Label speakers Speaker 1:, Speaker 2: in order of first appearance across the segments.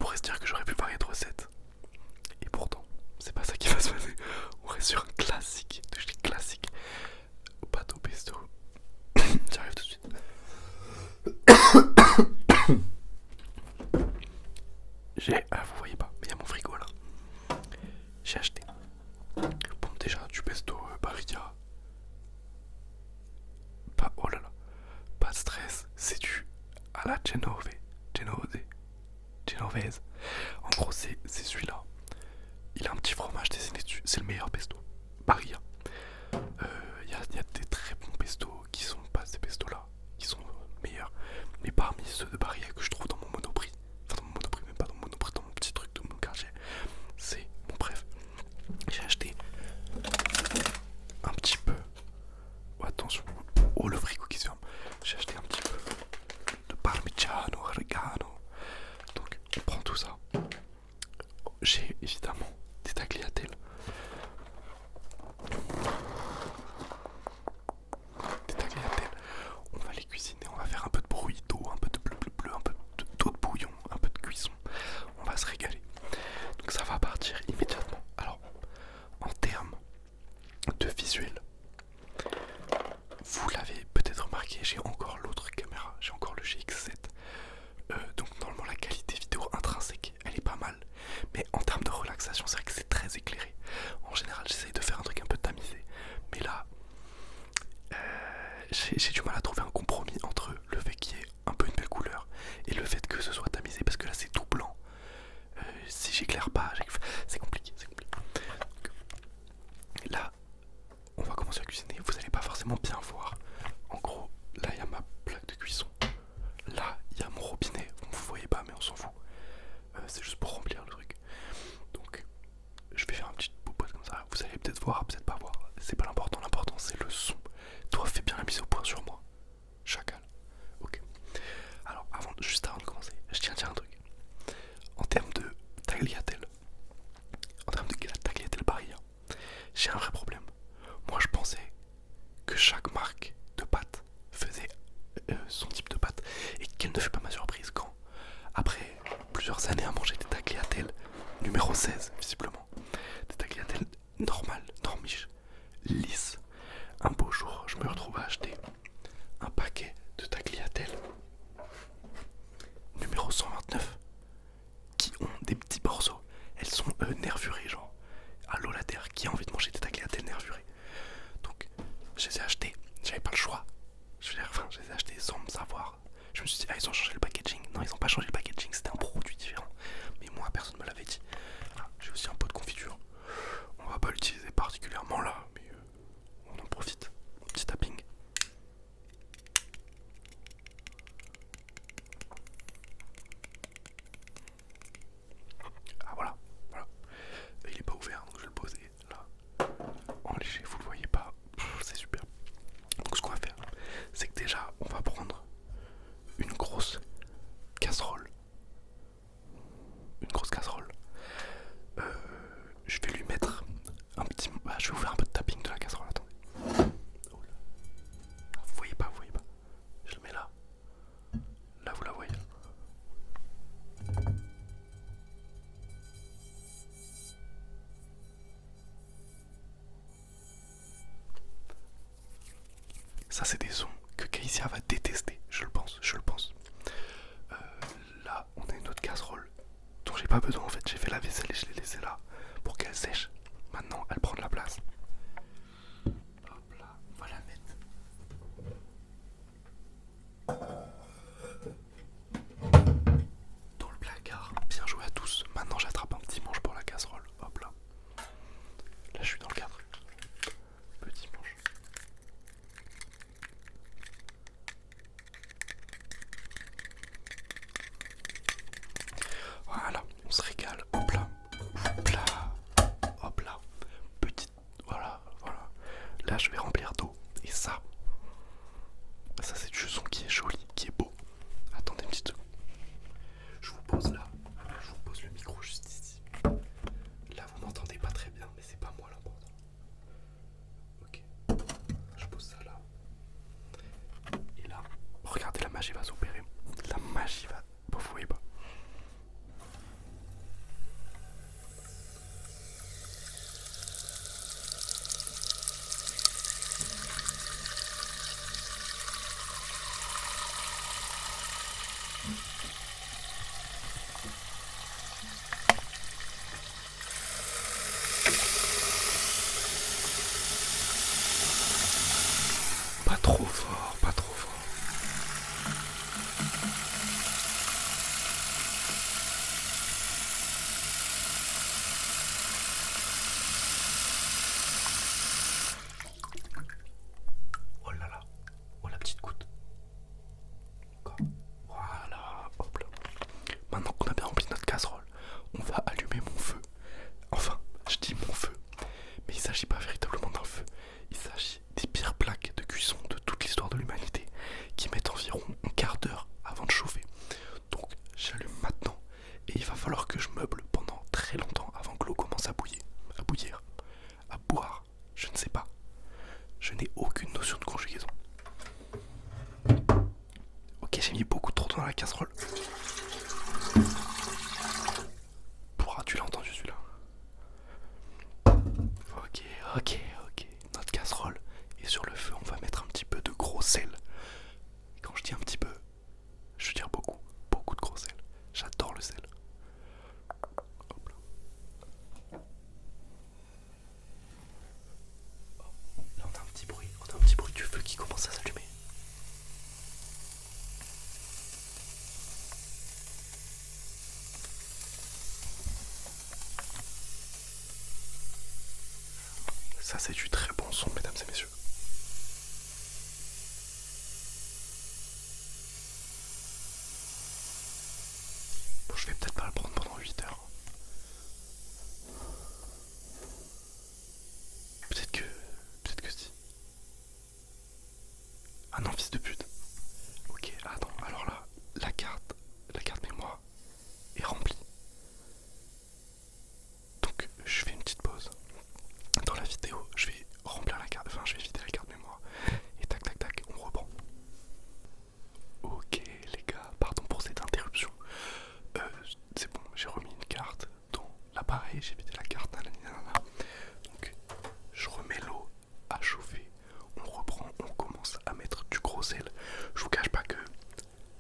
Speaker 1: pourrait se dire que j'aurais pu varier de recettes. Et pourtant, c'est pas ça qui va se passer. On reste sur un classique de chez classique. Pâte au pesto. J'arrive tout de suite. Vous voyez pas, mais il y a mon frigo là. J'ai acheté. Bon, déjà du pesto Barilla. Pas, oh là là. Pas de stress. C'est du à la Genovese. En gros, c'est celui-là. Il a un petit fromage dessiné dessus. C'est le meilleur pesto. Barilla. Il y a des très bons pestos qui sont pas ces pestos là, qui sont meilleurs. Mais parmi ceux de Barilla que je trouve dans mon Monoprix, enfin dans mon Monoprix, même pas dans mon Monoprix, dans mon petit truc de mon quartier, c'est mon bref. J'ai acheté un petit peu. Oh, attention. Oh, le frigo qui se ferme. J'ai acheté un petit peu de Parmigiano Reggiano. Donc on prend tout ça. J'ai évidemment des tagliatelles. Des tagliatelles. On va les cuisiner, on va faire un peu de bruit d'eau, un peu de bleu, un peu d'eau de bouillon, un peu de cuisson. On va se régaler. Donc ça va partir immédiatement. Alors, en termes de visuel, vous l'avez peut-être remarqué, j'ai encore l'autre caméra, j'ai encore le GX7. Donc normalement la qualité vidéo intrinsèque, elle est pas mal. Mais en termes de relaxation, c'est vrai que c'est très éclairé. En général, j'essaye de faire un truc un peu tamisé. Mais là, j'ai du mal à trouver un compromis entre le fait qu'il y ait un peu une belle couleur et le fait que ce soit tamisé. Parce que là, c'est tout blanc. Si j'éclaire pas, c'est compliqué, c'est compliqué. Donc, là, on va commencer à cuisiner. Vous allez pas forcément bien voir. En gros, là, il y a ma plaque de cuisson. Là, il y a mon robinet. Vous voyez pas, mais on s'en fout. C'est juste pour remplir le truc. Donc, je vais faire un petit popote comme ça. Vous allez peut-être voir, peut-être pas voir. C'est pas l'important. L'important, c'est le son. Toi, fais bien la mise au point sur moi. Chacal. Ok. Alors, juste avant de commencer, je tiens à dire un truc. En termes de tagliatelle, en termes de tagliatelle Barilla, j'ai un vrai problème. Moi, je pensais que chaque marque de pâte faisait son type de pâte et quelle ne fut pas ma surprise quand, après plusieurs années à manger des tagliatelles numéro 16 visiblement, des tagliatelles normales, normiches, lisses, un beau jour je me retrouve à acheter un paquet de tagliatelles numéro 129 qui ont des petits morceaux. Elles sont nervurées, genre à l'eau la terre, qui a envie de manger des tagliatelles nervurées. Donc je les ai achetées, j'avais pas le choix. Je les ai achetés sans me savoir. Je me suis dit, ah, ils ont changé le packaging. Non, ils ont pas changé le packaging, c'était un produit différent. Mais moi, personne me l'avait dit. Ah, j'ai aussi un pot de confiture. On va pas l'utiliser particulièrement là, mais on en profite. Petit tapping. Ah voilà, voilà. Il est pas ouvert, donc je vais le poser là. En léger, vous le voyez pas. C'est super. Donc ce qu'on va faire, c'est que déjà, on va prendre une grosse casserole. Une grosse casserole. Je vais lui mettre un petit. Bah, je vais vous faire un peu de tapping de la casserole. Attendez. Oh là. Ah, vous voyez pas, vous voyez pas. Je le mets là. Là, vous la voyez. Ça, c'est des sons que Keisia va détester. Je le pense, je le pense. Là, on a une autre casserole dont j'ai pas besoin en fait. J'ai fait la vaisselle et je l'ai laissée là pour qu'elle sèche. Maintenant, elle prend de la place. Hop là, on va la mettre. Dans le placard. Bien joué à tous. Maintenant, j'attrape un petit manche pour la casserole. Hop là. Là, je suis dans le cadre. Petit manche. Voilà, on se régale. Hop là. Hop là. Hop là. Petite. fort, pas trop fort. Oh là là, oh la petite goutte. Encore. Voilà, hop là. Maintenant qu'on a bien rempli notre casserole, on va allumer mon feu. Enfin, je dis mon feu, mais il s'agit pas véritablement d'un feu. Il s'agit des pires plaques de cuisson de toute l'histoire de l'humanité qui mettent environ un quart d'heure avant de chauffer. Donc j'allume maintenant et il va falloir que je meuble pendant très longtemps avant que l'eau commence à bouillir, à boire, je ne sais pas. Je n'ai aucune notion de conjugaison. Ok, j'ai mis beaucoup trop d'eau dans la casserole. Pourra, tu l'as entendu celui-là. Ok. Notre casserole est sur le feu. On va mettre un petit peu de gros sel. Et quand je dis un petit peu, je veux dire beaucoup. Beaucoup de gros sel. J'adore le sel. Hop là. Oh, là on a un petit bruit. On a un petit bruit du feu qui commence à s'allumer. Ça c'est du très bon son, mesdames et messieurs. Bon, je vais peut-être pas le prendre pendant 8 heures. Peut-être que si. Ah non, fils de pute. Ok, attends, alors là, la carte mémoire est remplie. Donc je fais une petite pause. Dans la vidéo, je vais remplir la carte, enfin je vais vider la carte mémoire. Et tac, on reprend. Ok les gars, pardon pour cette interruption. C'est bon, j'ai remis une carte dans l'appareil, j'ai vidé la carte, nanana. Donc je remets l'eau à chauffer, on reprend, on commence à mettre du gros sel. Je vous cache pas que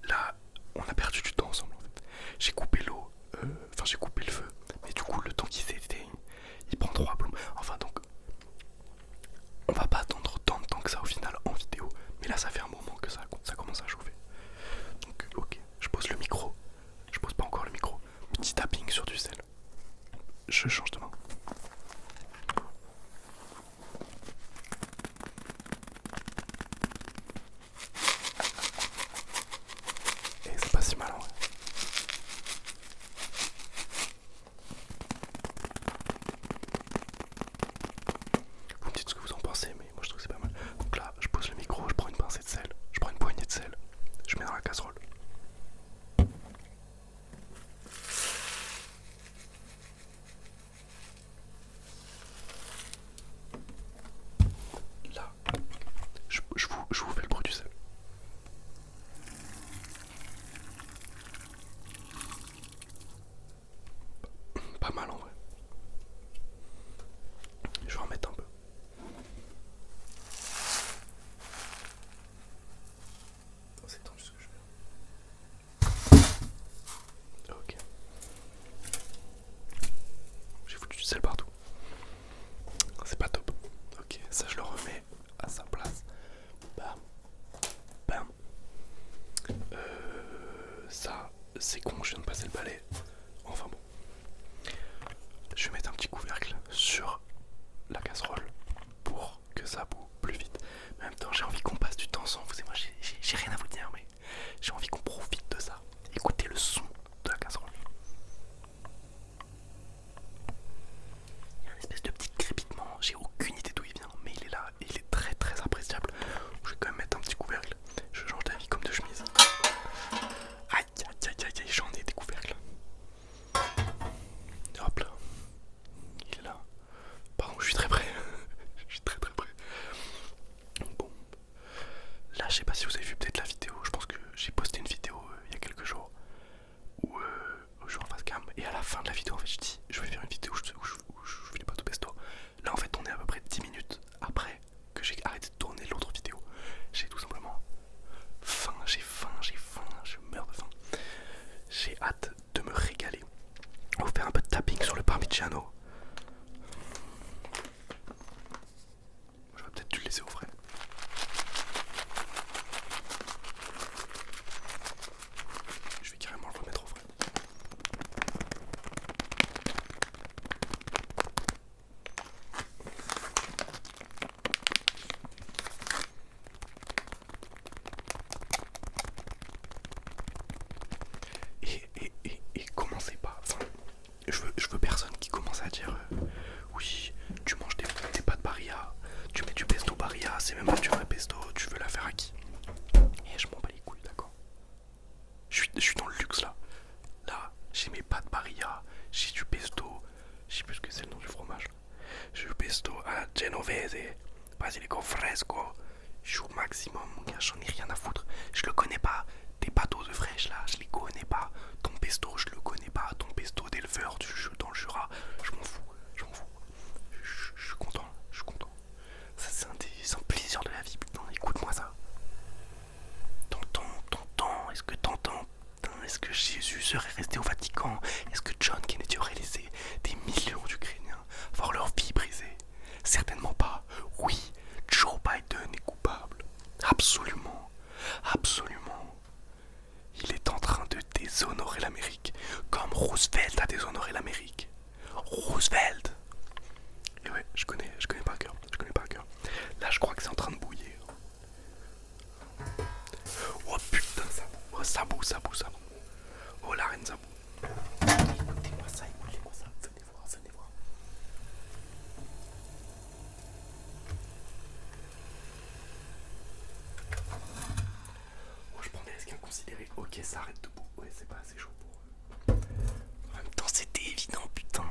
Speaker 1: là, on a perdu du temps ensemble en fait. J'ai coupé l'eau, j'ai coupé le feu, mais du coup le temps qu'il s'éteigne, il prend 3 plombs. Enfin donc, on va pas attendre tant de temps que ça au final en vidéo, mais là ça fait un moment que ça commence à chauffer. Donc ok, je pose le micro, je pose pas encore le micro, petit tapping sur du sel. Je change de main. Et c'est pas si mal en vrai. Vous me dites ce que vous en pensez, mais moi je trouve que c'est pas mal. Donc là, je pose le micro, je prends une pincée de sel, je prends une poignée de sel, je mets dans la casserole. Là, je vous fais le bruit du sel. Pas mal en vrai. Je vais en mettre un peu. C'est tendu ce que je fais. Ok. J'ai foutu du sel partout. C'est pas top. Ok, ça je le remets à sa place. Bam. Bam. Ça, c'est con, je viens de passer le balai. Enfin bon. Je vais mettre un petit couvercle sur la casserole pour que ça boue plus vite. Mais en même temps, j'ai envie qu'on passe du temps sans vous et moi. J'ai rien à vous dire, mais j'ai envie qu'on profite de ça. Écoutez le son de la casserole. Il y a une espèce de petit crépitement. J'ai aucune idée d'où il vient, mais il est là et il est très très appréciable. Je vais quand même mettre un petit couvercle. Je change d'avis comme de chemise. Aïe, j'en ai des couvercles. Hop là. Il est là. Pardon, je suis très près. Je suis très près. Bon. Là, je sais pas si vous avez vu peut-être la vidéo. Je pense que j'ai posté une vidéo il y a quelques jours où je suis en face cam. Et à la fin de la vidéo, en fait, je dis je vais faire une vidéo où je fais des pâtes au pesto. Là, en fait, on est à peu près 10 minutes après que j'ai arrêté de tourner l'autre vidéo. J'ai tout simplement faim, je meurs de faim. J'ai hâte de me régaler. On va faire un peu de tapping sur le parmigiano. Je vais peut-être dû le laisser au frais. Je veux personne qui commence à dire oui, tu manges des pâtes Barilla, tu mets du pesto Barilla, c'est même pas du vrai pesto, tu veux la faire à qui? Et je m'en bats les couilles, d'accord? Je suis dans le luxe là. Là, j'ai mes pâtes Barilla, j'ai du pesto, je sais plus ce que c'est le nom du fromage. J'ai du pesto à genovese, basilico fresco. Je suis au maximum, mon gars, j'en ai rien à foutre. Je le connais pas. Tes pâteaux de fraîche là, je les connais pas. Ton pesto, je le connais pas. Ton pesto d'éleveur dans le Jura, je m'en fous, je m'en fous. Je suis content, je suis content. Ça, c'est un plaisir de la vie, putain, écoute-moi ça. T'entends, est-ce que t'entends? Est-ce que Jésus serait resté au Vatican? Est-ce que John Kennedy aurait laissé des millions d'Ukrainiens voir leur vie brisée? Certainement pas. Oui, Joe Biden est coupable. Absolument. Absolument. Il est en train de déshonorer l'Amérique, comme Roosevelt a déshonoré l'Amérique. Roosevelt. Et ouais, je connais pas à cœur. Je connais pas à cœur. Là, je crois que c'est en train de bouillir. Oh putain, ça boue. Oh, ça boue, ça boue, ça boue. Oh, la reine, ça boue. Écoutez-moi ça, écoutez-moi ça. Venez voir, venez voir. Oh, je prends des risques inconsidérés. Ok, ça arrête debout. Ouais, c'est pas assez chaud pour eux. En même temps, c'était évident, putain.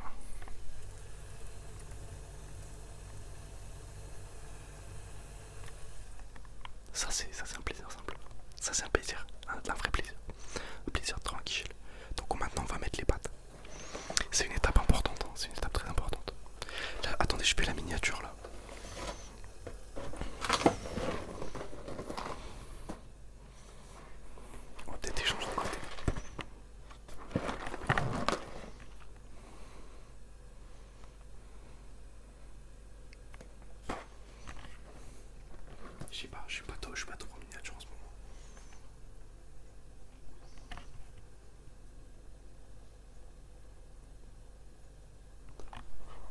Speaker 1: Ça, c'est un plaisir simple. Ça, c'est un plaisir. Un vrai plaisir. Un plaisir tranquille. Donc, maintenant, on va mettre les pâtes. C'est une étape importante. Hein. C'est une étape très importante. Là, attendez, je fais la miniature là. On va peut-être échanger de côté. Je sais pas, je suis pas trop en miniature en ce moment.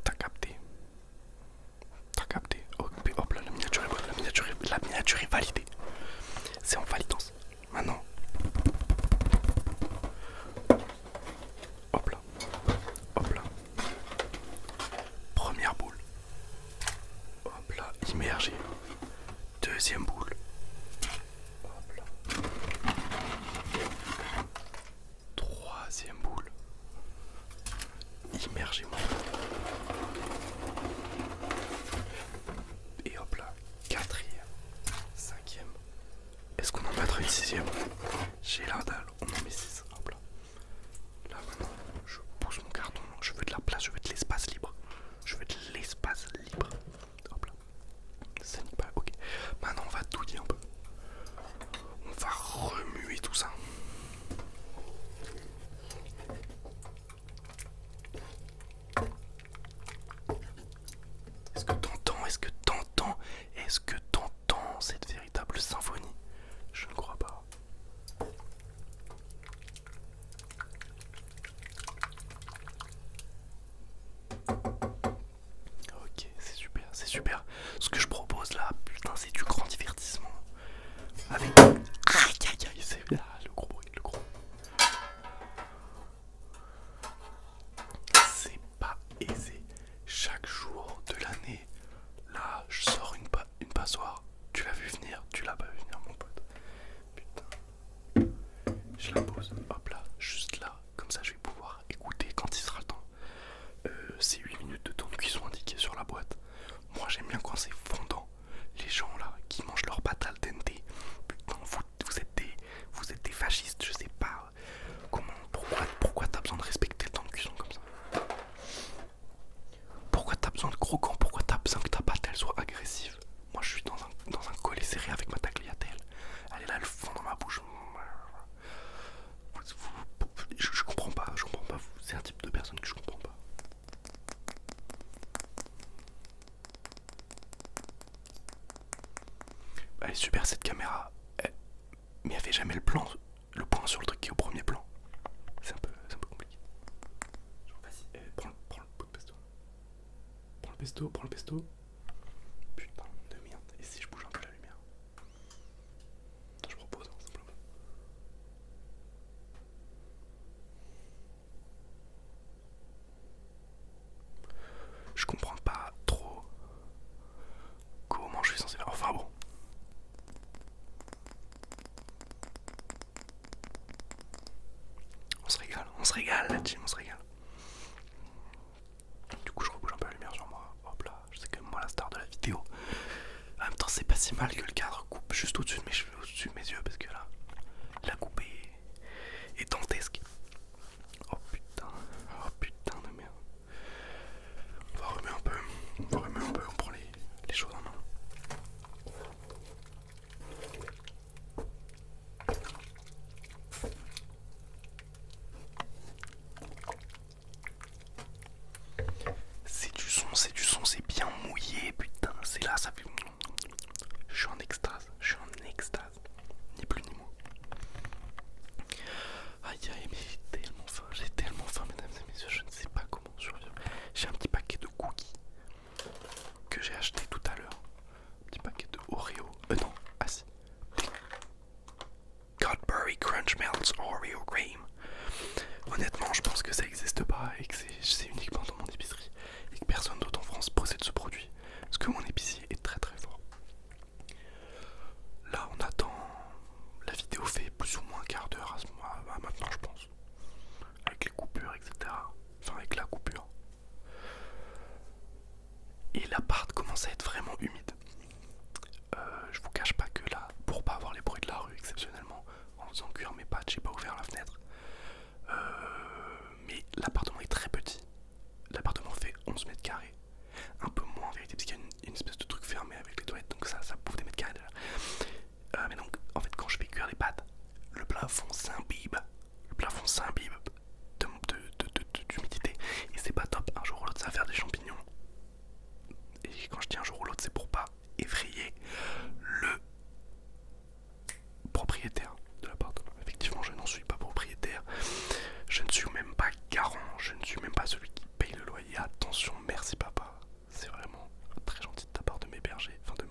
Speaker 1: T'as capté. T'as capté. Hop là, la miniature est bonne. La miniature est validée. C'est en validance. Maintenant. Hop là. Hop là. Première boule. Hop là, immergé. Deuxième boule. Hop là. Troisième boule. Immergez-moi. Et hop là. Quatrième. Cinquième. Est-ce qu'on en mettra une sixième? J'ai la dalle, on en met 6. Hop là. Là maintenant, je pousse mon carton. Je veux de la place, je veux de l'espace libre. Je veux de l'espace libre. Hop là. Ça n'y pas, ok. Maintenant on va douiller un peu. On va remuer tout ça. Est-ce que t'entends? Est-ce que t'entends? Est-ce que t'entends cette véritable symphonie? Je ne crois pas. Ok, c'est super, c'est super. Ce que je propose là, putain, c'est du grand divertissement. Avec... Aïe aïe aïe, c'est... Ah, le gros bruit, le gros. C'est pas aisé. Chaque jour de l'année, là, je sors une passoire. Tu l'as vu venir? Tu l'as pas vu venir, mon pote. Putain. Je la pose, hop là, juste là. Comme ça, je vais pouvoir écouter quand il sera le temps. C'est 8 minutes de temps de cuisson indiqué sur la boîte. Moi, j'aime bien quand c'est fondant. Les gens là qui mangent leur pâte al dente. Putain, vous êtes des fascistes, je sais pas. Pourquoi t'as besoin de respecter le temps de cuisson comme ça? Pourquoi t'as besoin de croquant? Pourquoi t'as besoin que ta pâte elle soit agressive? Moi je suis dans un collet serré avec ma tagliatelle. Elle est là, elle fond dans ma bouche. Je comprends pas, c'est un type de personne que je comprends pas. Elle est super cette caméra. Mais elle fait jamais le point sur le truc qui est au premier plan. C'est un peu compliqué. Genre, vas-y, prends le pot de pesto. Prends le pesto. Putain de merde. Et si je bouge un peu la lumière? Je propose, hein, simplement. se régale, la team, on se régale. Du coup je rebouge un peu la lumière sur moi. Hop là, je sais quand même moi la star de la vidéo. En même temps c'est pas si mal que le cadre coupe juste au-dessus de mes cheveux, au-dessus de mes yeux, parce que là la coupe est dantesque. Oh putain de merde. On va remettre un peu, on prend les choses en main. C'est bien mouillé, putain, c'est là, ça fait... Je suis en extase, ni plus ni moins. Aïe aïe, mais j'ai tellement faim, mesdames et messieurs, je ne sais pas comment survivre. J'ai un petit paquet de cookies que j'ai acheté tout à l'heure. Un petit paquet de Oreo, non, ah si. Cadbury Crunch Melts Oreo Cream. Honnêtement, je pense que ça n'existe pas et que c'est uniquement dans mon épicerie et que personne d'autre en France possède ce produit. Parce que mon épicier est très très fort. Là, on attend. La vidéo fait plus ou moins un quart d'heure à ce moment, maintenant, je pense. Avec les coupures, etc. Enfin, avec la coupure. Et l'appart commence à être vraiment humide. Je vous cache pas que là, pour pas avoir les bruits de la rue exceptionnellement, en faisant cuire mes pâtes, j'ai pas ouvert la fenêtre. Mais l'appartement est très petit. L'appartement fait 11 mètres carrés. Un peu moins en vérité, parce qu'il y a une espèce de truc fermé avec les toilettes, donc ça bouffe des mètres carrés déjà. Mais donc, en fait, quand je fais cuire les pâtes, le plafond s'imbibe. D'humidité. Et c'est pas top. Un jour ou l'autre, ça va faire des champignons. Et quand je dis un jour ou l'autre, c'est pour pas effrayer le propriétaire de l'appartement. Effectivement, je n'en suis pas propriétaire. Je ne suis même pas garant. Je ne suis même pas celui qui paye le loyer. Attention, merci papa. C'est vraiment très gentil de ta part de m'héberger. Enfin, de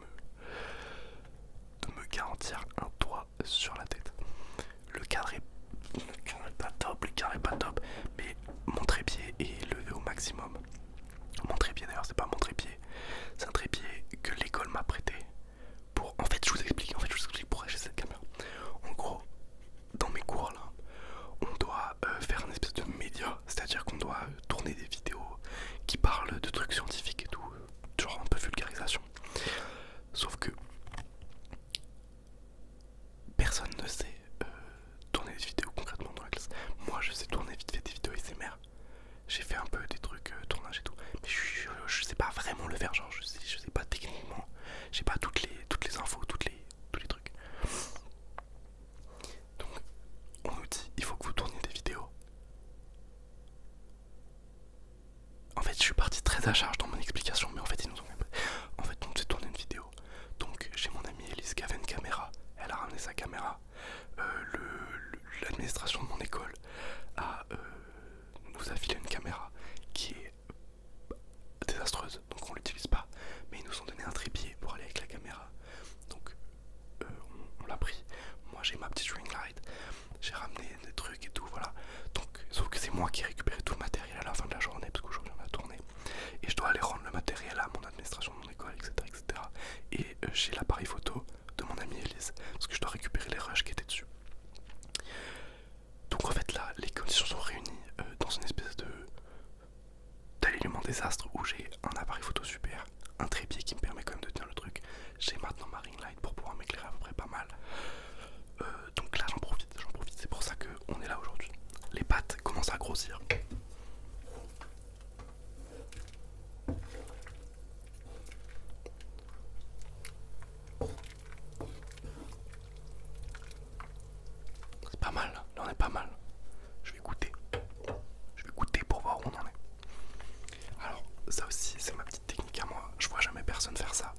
Speaker 1: me garantir un toit sur la tête. Le cadre est pas top. Mais mon trépied est levé au maximum. Mon trépied d'ailleurs, c'est pas mon trépied. C'est un trépied que l'école m'a prêté. En fait, je vous explique pourquoi j'ai cette caméra. En gros, dans mes cours là, on doit faire un espèce de média, c'est-à-dire qu'on doit tourner des vidéos qui parlent de trucs scientifiques et tout, genre un peu vulgarisation. Sauf que personne ne sait tourner des vidéos concrètement dans la classe. Moi, je sais tourner vite fait des vidéos ASMR. J'ai fait un peu des trucs tournage et tout, mais je sais pas vraiment le faire, genre je sais pas techniquement, j'ai pas toutes les infos, tous les trucs. Donc on nous dit il faut que vous tourniez des vidéos. En fait je suis parti très à charge dans mon explication, mais en fait ils nous ont en fait on nous a tourné une vidéo. Donc j'ai mon amie Elise qui avait une caméra, elle a ramené sa caméra. L'administration de mon école nous a filé une caméra qui est désastreuse, donc on l'utilise pas, mais ils nous ont donné un trépied pour aller avec la caméra, donc on l'a pris. Moi j'ai ma petite ring light, j'ai ramené des trucs et tout, voilà. Donc sauf que c'est moi qui ai récupéré tout le matériel à la fin de la journée, parce qu'aujourd'hui on a tourné et je dois aller rendre le matériel à mon administration de mon école, etc. Et j'ai l'appareil photo de mon amie Elise, parce que je dois récupérer les rushs qui étaient dessus. Donc en fait là, les conditions sont réunies dans une espèce d'alignement désastre où j'ai un appareil photo super, un trépied qui me permet quand même de tenir le truc. J'ai maintenant ma ring light pour pouvoir m'éclairer à peu près pas mal. Donc là j'en profite, c'est pour ça qu'on est là aujourd'hui. Les pâtes commencent à grossir. C'est pas mal, là on est pas mal. Je vais goûter pour voir où on en est. Alors ça aussi c'est ma petite technique à moi, je vois jamais personne faire ça.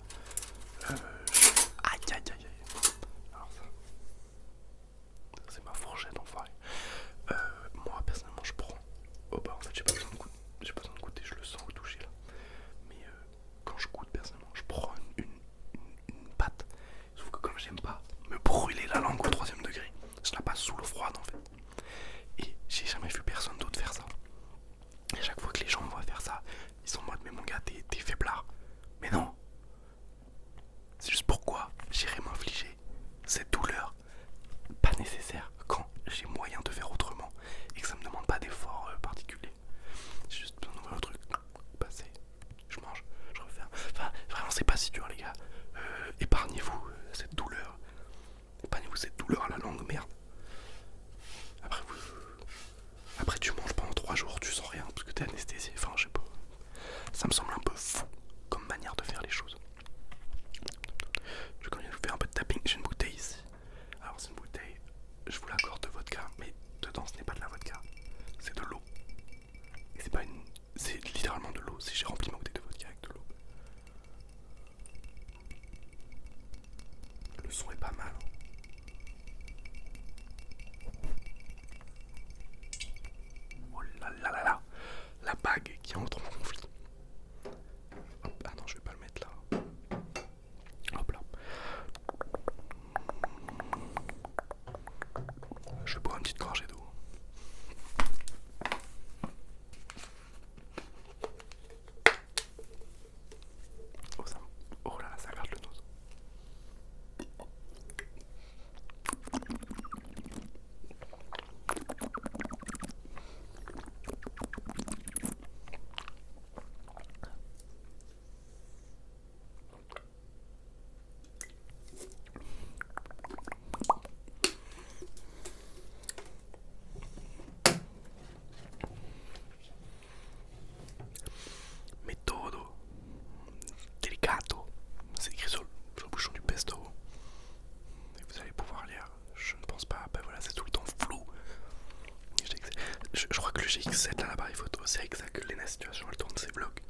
Speaker 1: c'est de l'appareil photo, c'est avec ça que Lena Situation elle tourne ses vlogs.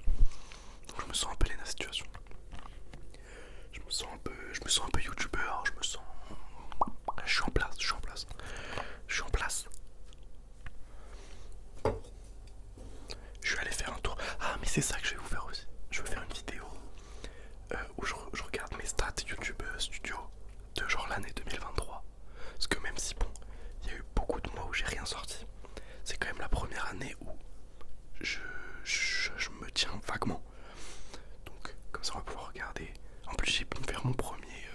Speaker 1: Donc je me sens un peu Lena Situation. Je me sens un peu youtubeur, je me sens. Je suis en place, je suis en place. Je suis en place. Je vais aller faire un tour. Ah mais c'est ça que je vais vous faire aussi. Je vais faire une vidéo où je regarde mes stats YouTube Studio de genre l'année 2023. Parce que même si bon, il y a eu beaucoup de mois où j'ai rien sorti, c'est quand même la première année où je me tiens vaguement. Donc comme ça on va pouvoir regarder. En plus j'ai pu me faire mon premier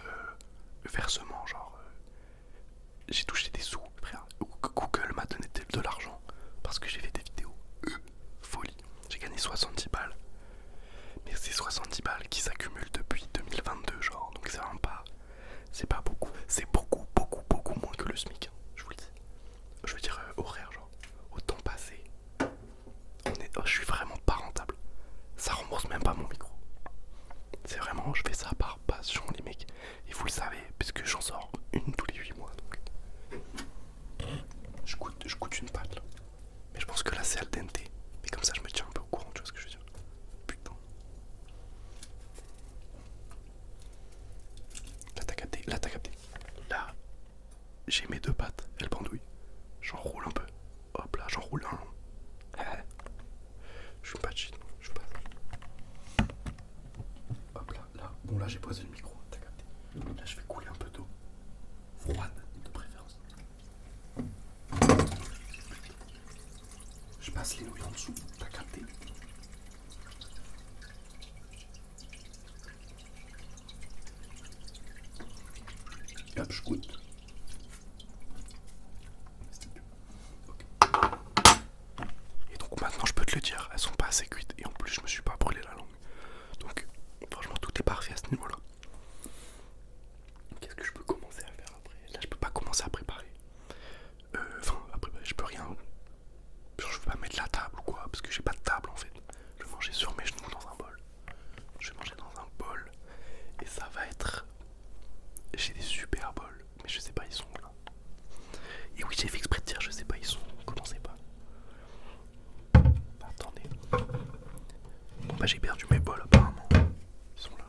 Speaker 1: versement, genre j'ai touché des sous, frère. Google m'a donné de l'argent parce que j'ai fait des vidéos. Folie. J'ai gagné 70 balles. Mais c'est 70 balles qui s'accumulent depuis 2022 genre. Donc c'est vraiment pas. C'est pas beaucoup. C'est beaucoup, beaucoup, beaucoup moins que le SMIC. Hein, je vous le dis. Je veux dire horaire genre. Au temps passé. Je suis vraiment pas rentable. Ça rembourse même pas mon micro. C'est vraiment, je fais ça par passion les mecs. Et vous le savez, puisque j'en sors une tous les 8 mois. Donc je goûte une pâte là. Mais je pense que là c'est al dente. Mais comme ça je me tiens un peu au courant, tu vois ce que je veux dire. Putain. Là t'as capté, là t'as capté. Là, j'ai mes deux pattes, elles pendouillent. J'enroule un peu. Hop là, j'enroule un long. Je suis pas cheat, je suis pas. Hop là, là. Bon là j'ai posé le micro, t'as capté. Là je vais couler un peu d'eau. Froide de préférence. Je passe les nouilles en dessous, t'as capté. Et hop, je goûte. Okay. Et donc maintenant je peux te le dire, elles sont pas assez cuites et en plus je me suis pas brûlé la langue. Donc franchement tout est parfait à ce niveau là. Qu'est-ce que je peux commencer à faire après? Là je peux pas commencer à préparer. Enfin après je peux rien. Genre, je vais pas mettre la table ou quoi parce que j'ai pas de table en fait. Je vais manger sur mes genoux dans un bol. Je vais manger dans un bol et ça va être. J'ai des super bols mais je sais pas ils sont où là. Et oui j'ai fait exprès de dire je sais pas ils sont où. Commencez pas. Attendez. Bon bah j'ai perdu mes bols apparemment. Ils sont là.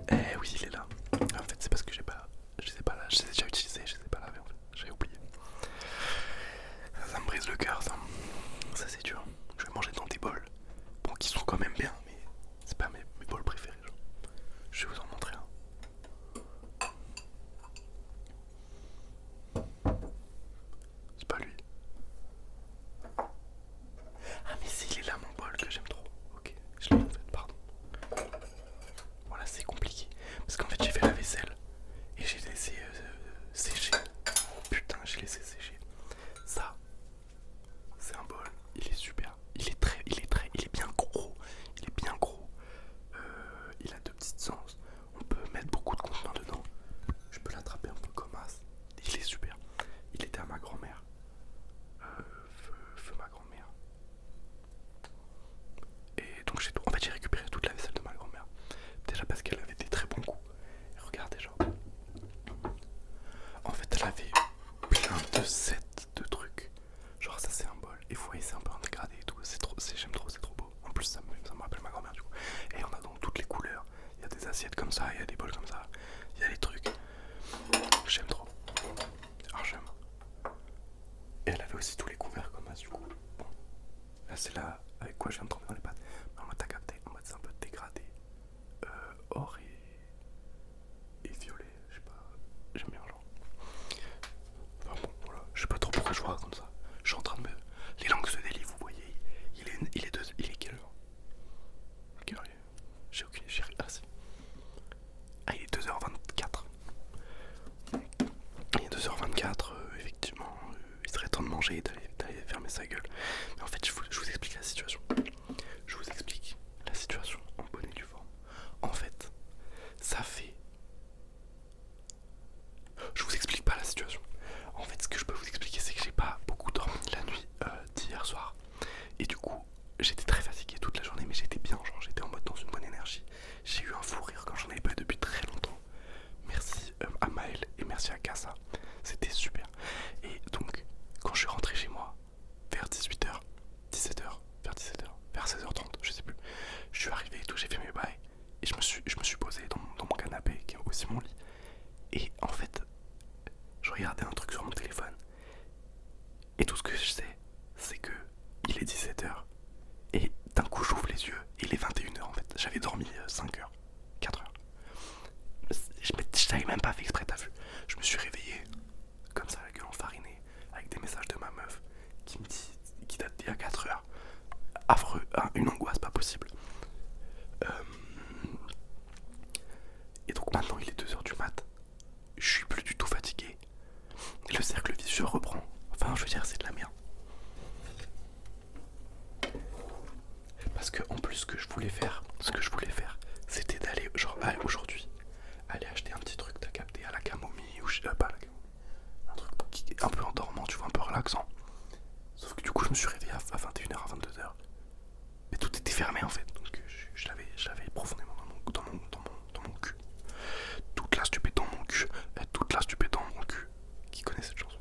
Speaker 1: Eh oui il est là. En fait c'est parce que j'ai pas. Je les ai pas là. Je les ai déjà utilisés, je les ai pas lavés en fait. J'avais oublié. Ça me brise le cœur ça. Ça c'est dur. Je vais manger dans des bols. Bon qui sont quand même bien mais c'est pas mes bols préférés genre. Je vais vous en montrer un. C'est pas lui. Ah mais si il est là mon bol que j'aime trop. Ok, je l'ai en fait, pardon. Voilà c'est compliqué. Parce qu'en fait j'ai fait la vaisselle et j'ai laissé sécher. Putain j'ai laissé sécher. Ça c'est un bol. Il est super. Il est bien gros. Il est bien gros. Il a deux petites sens. On peut mettre beaucoup de contenant dedans. Je peux l'attraper un peu comme as. Il est super. Il était à ma grand-mère. Feu ma grand-mère. Et donc en fait j'ai récupéré toute la vaisselle de ma grand-mère. Déjà parce qu'elle avait des très bons goûts. Et regardez genre. En fait elle avait plein de sets de trucs. Genre ça c'est un bol. Et vous voyez c'est un peu en dégradé et tout. J'aime trop, c'est trop beau. En plus ça me rappelle ma grand-mère du coup. Et on a dans toutes les couleurs. Il y a des assiettes comme ça, il y a des bols comme ça. Il y a des trucs. J'aime trop. Alors j'aime. Et elle avait aussi tous les couverts comme ça du coup. Bon. Là c'est là avec quoi je viens de tremper dans les pattes. Mais en mode t'as capté, en mode c'est un peu dégradé. Or et violet, je sais pas. J'aime bien genre. Enfin bon voilà. Je sais pas trop pourquoi je vois comme ça. Je suis en train de me. Les langues se délient, vous voyez. Il est quelle heure? Quelle heure il est? J'ai aucune. Ah si. Ah il est 2h24. Il est 2h24, effectivement, il serait temps de manger et d'aller fermer sa gueule. Mais en fait, je vous explique la situation. Je vous explique la situation en bonne et due forme. En fait, ça fait. Je vous explique pas la situation. En fait, ce que je peux vous expliquer, c'est que j'ai pas beaucoup dormi la nuit d'hier soir. Et du coup, j'étais très fatigué toute la journée, mais j'étais bien, genre j'étais en mode dans une bonne énergie. J'ai eu un fou rire quand j'en avais pas eu depuis très longtemps. Merci à Maël et merci à Kassa. C'était super. Et donc, quand je suis rentré chez moi, 17h. Et d'un coup j'ouvre les yeux et il est 21h en fait. J'avais dormi 5 heures, 4 heures. Je t'avais même pas fait exprès, t'as vu. Je me suis réveillé comme ça, la gueule enfarinée, avec des messages de ma meuf qui me dit, qui date d'il y a 4 heures. Affreux, hein, une angoisse pas possible. Euh, Et donc maintenant il est 2h du mat. Je suis plus du tout fatigué. Le cercle vicieux reprend. Enfin je veux dire c'est de la merde. Parce que en plus ce que je voulais faire, c'était d'aller genre aujourd'hui, aller acheter un petit truc, t'as capté, à la camomille ou pas la camomille. Un truc qui est un peu endormant, tu vois, un peu relaxant. Sauf que du coup je me suis réveillé à 21h, à 22h. Mais tout était fermé en fait. Donc je l'avais profondément dans mon cul. Toute la stupide dans mon cul. Toute la stupide dans mon cul. Qui connaît cette chanson?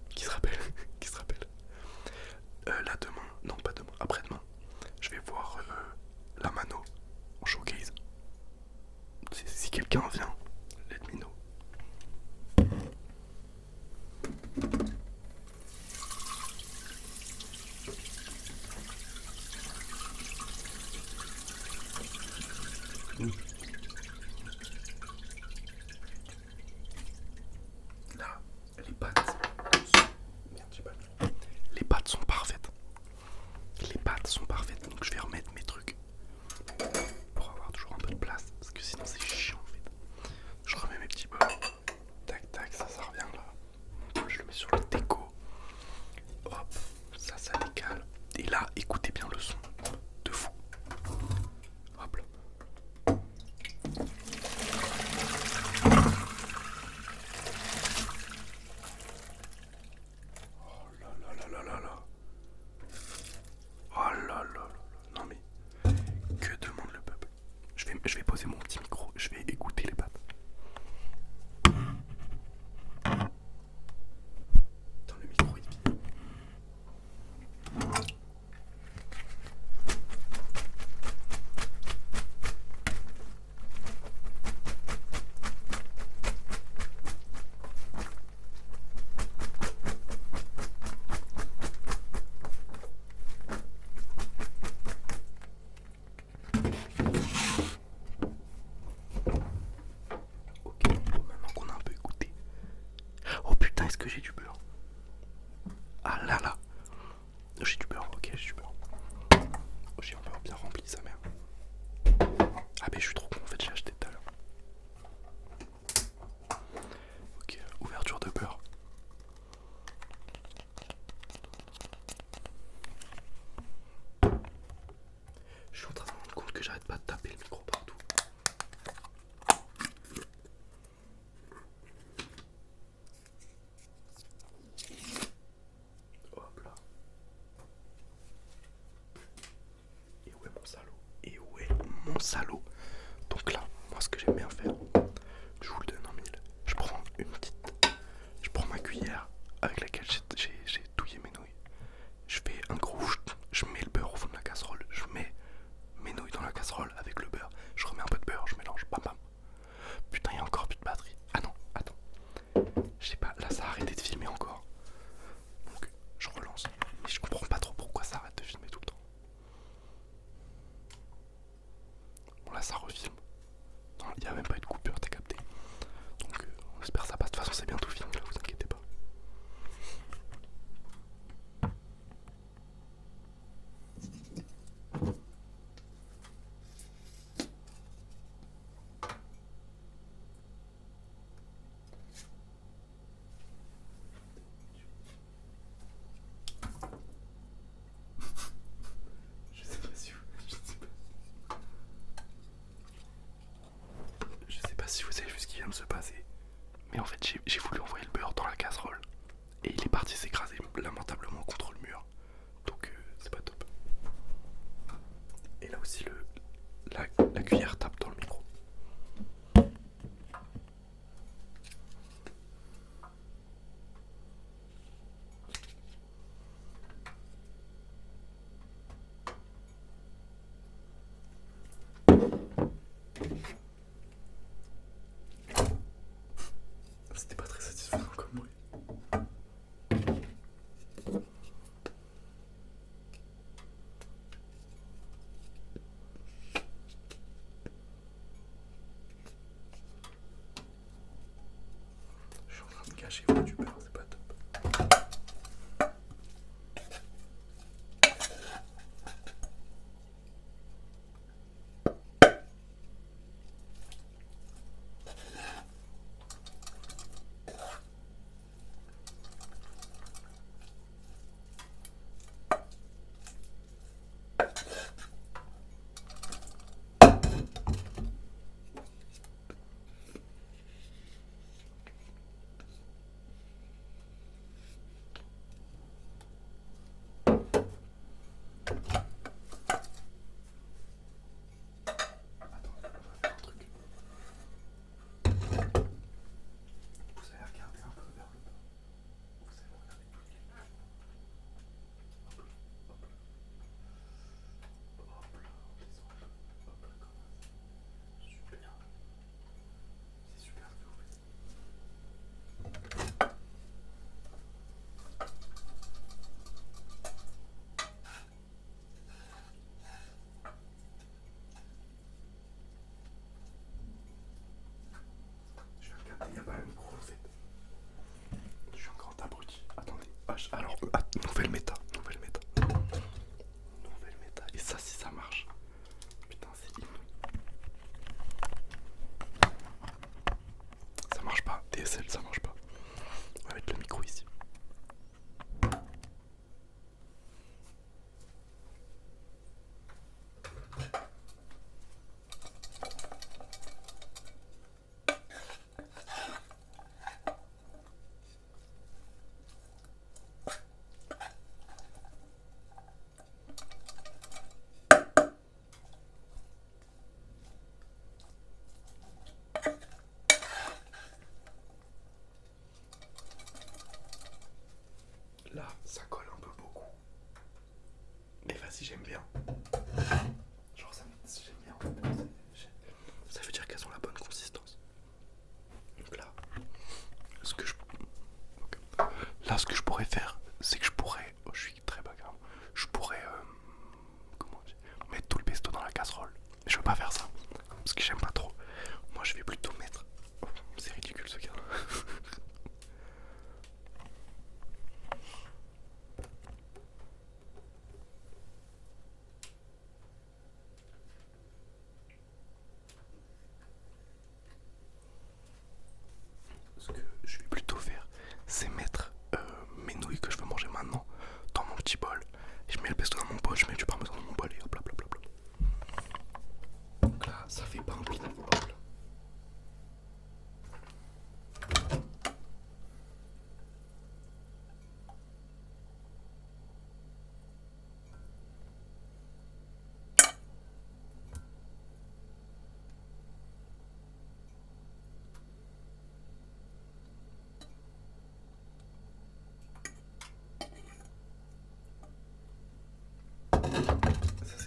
Speaker 1: Qui se rappelle? Qui se rappelle? Là demain, non pas demain, après-demain, je vais voir la Mano en showcase. Si quelqu'un vient, let me know. Là, les pâtes. Merde, j'ai pas le micro. Les pâtes sont parfaites. Les pâtes sont parfaites, donc je vais remettre mes trucs pour avoir toujours un peu de place, parce que sinon c'est chiant en fait. Je remets mes petits bols. Tac tac, ça revient là. Je le mets sur le déco. Hop, ça décale. Et là, écoutez bien le son de fou. Hop là. Oh là là là là là là. Oh là là là là. Non mais, que demande le peuple? Je vais poser mon petit micro, je vais écouter les pâtes. Dans le micro il vit. Ok, bon, maintenant qu'on a un peu écouté. Oh putain, est-ce que j'ai du beurre? Ah là là. J'ai du beurre, ok, j'ai du beurre. Oh, j'ai un beurre bien rempli, sa mère. Ah mais je suis trop con, en fait j'ai acheté tout à l'heure. Ok, ouverture de beurre. Je suis en train de me rendre compte que j'arrête pas de taper le micro partout. Hop là. Et où est mon salaud? Et où est mon salaud? Donc là, moi ce que j'aime bien faire, je vous le donne en mille. Je prends ma cuillère avec laquelle j'ai touillé mes nouilles. Je fais un gros chut, je mets le beurre au fond de la casserole, je mets mes nouilles dans la casserole avec le beurre, je remets un peu de beurre, je mélange, bam bam. Putain, il y a encore plus de batterie. Ah non, attends. Je sais pas, là ça a arrêté de filmer encore. Donc je relance. Mais je comprends pas trop pourquoi ça arrête de filmer tout le temps. Bon là ça refilme. Non, il n'y a même pas eu de coupure, t'as capté. Donc on espère que ça passe. De toute façon c'est bientôt fini là, vous inquiétez pas. Je sais pas si vous... Je sais pas si vous avez vu ce qui vient de se passer. Mais en fait j'ai voulu envoyer le beurre dans la casserole. Et il est parti s'écraser lamentablement contre le mur. Donc c'est pas top. Et là aussi la cuillère tape dans le micro. gâché, il faut du beurre, c'est pas top. Un truc. Vous allez regarder un peu vers le bas. Vous allez regarder toutes les lignes. Hop là, hop là. Hop là, on descend un peu. Hop là, comme ça. Super. C'est super ce que vous faites. Je vais regarder, il n'y a pas le micro en fait. Je suis un grand abruti. Attendez. Alors, nouvelle méta. Nouvelle méta. Nouvelle méta. Et ça, si ça marche. Putain, c'est inouï. Ça marche pas. DSL, ça marche pas. On va mettre le micro ici. Là, ça colle un peu beaucoup. Mais vas-y, j'aime bien. Genre, j'aime bien. Ça veut dire qu'elles ont la bonne consistance. Donc là, ce que je, donc, là, ce que je pourrais faire, c'est que je pourrais, oh, je suis très bagarre, je pourrais, comment dire, mettre tout le pesto dans la casserole. Mais je veux pas faire ça, parce que j'aime pas trop. Moi, je vais plutôt mettre, oh, c'est ridicule ce gars. Ce que je vais plutôt faire, c'est mettre mes nouilles que je veux manger maintenant dans mon petit bol. Et je mets le pesto dans mon bol, je mets du parmesan dans mon bol et hop là, hop là, hop là. Donc là, ça fait pas un pli. Hop là. Ça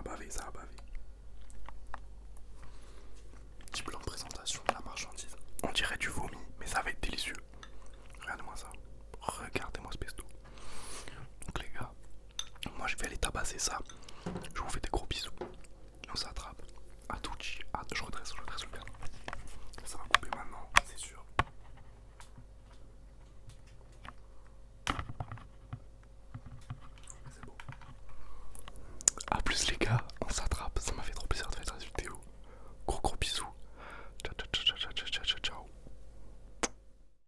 Speaker 1: bavé, ça a bavé. Petit plan de présentation de la marchandise. On dirait du vomi, mais ça va être délicieux. Regardez-moi ça. Regardez-moi ce pesto. Donc les gars, moi je vais aller tabasser ça. Je vous fais des gros bisous. On s'attrape. À tout. Je redresse le cadre. Ça va couper maintenant, c'est sûr. C'est bon. A plus les gars.